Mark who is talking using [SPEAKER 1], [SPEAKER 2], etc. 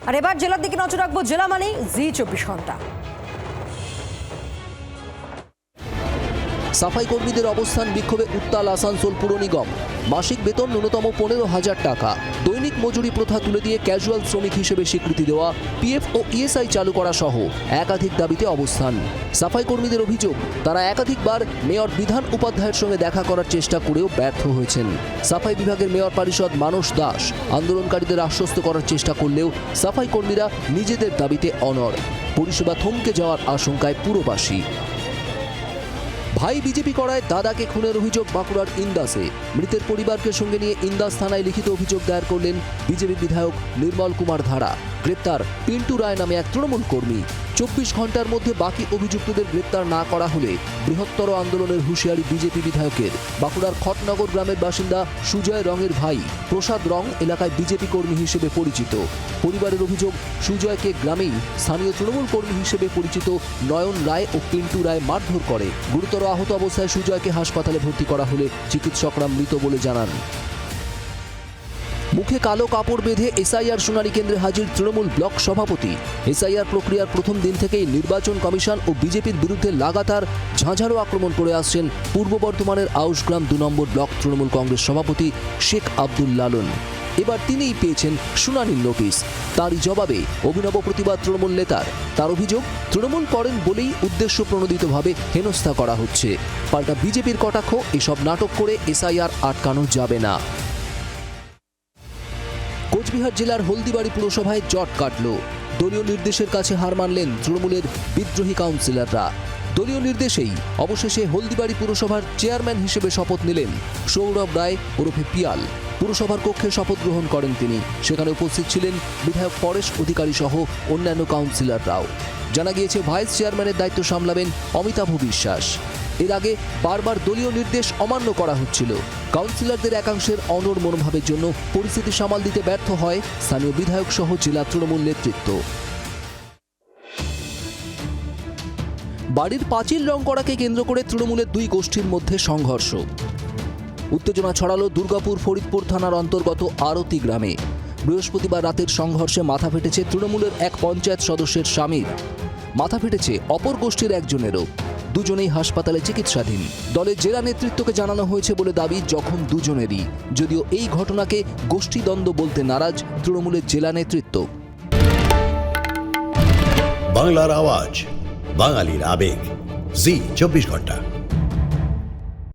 [SPEAKER 1] আর এবার জেলার দিকে নজর রাখবো। জেলা মানে জি24 ঘন্টা।
[SPEAKER 2] সাফাই কর্মীদের অবস্থান বিক্ষোভে উত্তাল আসানসোল পুর নিগম। মাসিক বেতন ন্যূনতম 15,000 টাকা, দৈনিক মজুরি প্রথা তুলে দিয়ে ক্যাজুয়াল শ্রমিক হিসেবে স্বীকৃতি দেওয়া, পিএফ ও ইএসআই চালু করা সহ একাধিক দাবিতে অবস্থান। সাফাই কর্মীদের অভিযোগ, তারা একাধিকবার মেয়র বিধান উপাধ্যায়ের সঙ্গে দেখা করার চেষ্টা করেও ব্যর্থ হয়েছেন। সাফাই বিভাগের মেয়র পরিষদ মানস দাস আন্দোলনকারীদের আশ্বস্ত করার চেষ্টা করলেও সাফাই কর্মীরা নিজেদের দাবিতে অনড়। পরিষেবা থমকে যাওয়ার আশঙ্কায় পুরবাসী। ভাই বিজেপি করায় দাদাকে খুনের অভিযোগ বাঁকুড়ার ইন্দাসে। মৃতের পরিবারকে সঙ্গে নিয়ে ইন্দাস থানায় লিখিত অভিযোগ দায়ের করলেন বিজেপি বিধায়ক নির্মল কুমার ধারা। গ্রেপ্তার পিন্টু রায় নামে এক তৃণমূল কর্মী। 24 ঘন্টার মধ্যে বাকি অভিযুক্তদের গ্রেপ্তার না করা হলে বৃহত্তর আন্দোলনের হুঁশিয়ারি বিজেপি বিধায়কের। বাঁকুড়ার খটনগর গ্রামের বাসিন্দা সুজয় রঙের ভাই প্রসাদ রং এলাকায় বিজেপি কর্মী হিসেবে পরিচিত। পরিবারের অভিযোগ, সুজয়কে গ্রামেই স্থানীয় তৃণমূল কর্মী হিসেবে পরিচিত নয়ন রায় ও পিন্টু রায় মারধর করে। গুরুতর আহত অবস্থায় সুজয়কে হাসপাতালে ভর্তি করা হলে চিকিৎসকরা মৃত বলে জানান। মুখে কালো কাপড় বেঁধে এসআইআর শুনানি কেন্দ্রে হাজির তৃণমূল ব্লক সভাপতি। এসআইআর প্রক্রিয়ার প্রথম দিন থেকেই নির্বাচন কমিশন ও বিজেপির বিরুদ্ধে লাগাতার ঝাঁঝালো আক্রমণ করে আসছেন পূর্ব বর্ধমানের আউশগ্রাম 2 নম্বর ব্লক তৃণমূল কংগ্রেস সভাপতি শেখ আব্দুল লালন। এবার তিনিই পেয়েছেন শুনানির নোটিশ। তারই জবাবে অভিনব প্রতিবাদ তৃণমূল নেতার। তার অভিযোগ, তৃণমূল করেন বলেই উদ্দেশ্য প্রণোদিতভাবে হেনস্থা করা হচ্ছে। পাল্টা বিজেপির কটাক্ষ, এসব নাটক করে এসআইআর আটকানো যাবে না। কোচবিহার জেলার হলদিবাড়ি পুরসভায় জট কাটল। দলীয় নির্দেশের কাছে হার মানলেন তৃণমূলের বিদ্রোহী কাউন্সিলররা। দলীয় নির্দেশেই অবশেষে হলদিবাড়ি পুরসভার চেয়ারম্যান হিসেবে শপথ নিলেন সৌরভ রায় ওরফে পিয়াল। পুরসভার কক্ষে শপথ গ্রহণ করেন তিনি। সেখানে উপস্থিত ছিলেন বিধায়ক পরেশ অধিকারী সহ অন্যান্য কাউন্সিলররাও। জানা গিয়েছে ভাইস চেয়ারম্যানের দায়িত্ব সামলাবেন অমিতাভ বিশ্বাস। এর আগে বারবার দলীয় নির্দেশ অমান্য করা হচ্ছিল। কাউন্সিলরদের একাংশের অনড় মনোভাবের জন্য পরিস্থিতি সামাল দিতে ব্যর্থ হয় স্থানীয় বিধায়ক সহ জেলা তৃণমূল নেতৃত্ব। বাড়ির পাঁচিল রং করাকে কেন্দ্র করে তৃণমূলের 2 গোষ্ঠীর মধ্যে সংঘর্ষ। উত্তেজনা ছড়ালো দুর্গাপুর ফরিদপুর থানার অন্তর্গত আরতি গ্রামে। বৃহস্পতিবার রাতের সংঘর্ষে মাথা ফেটেছে তৃণমূলের এক পঞ্চায়েত সদস্যের স্বামীর। মাথা ফেটেছে অপর গোষ্ঠীর একজনেরও। দুজনেই হাসপাতালে চিকিৎসাধীন। দলের জেলা নেতৃত্বকে জানানো হয়েছে বলে দাবি জখম দুজনেরই। যদিও এই ঘটনাকে গোষ্ঠীদ্বন্দ্ব বলতে নারাজ তৃণমূলের জেলা নেতৃত্ব।
[SPEAKER 3] বাংলার আওয়াজ, বাঙালির আবেগ, জি24 ঘন্টা।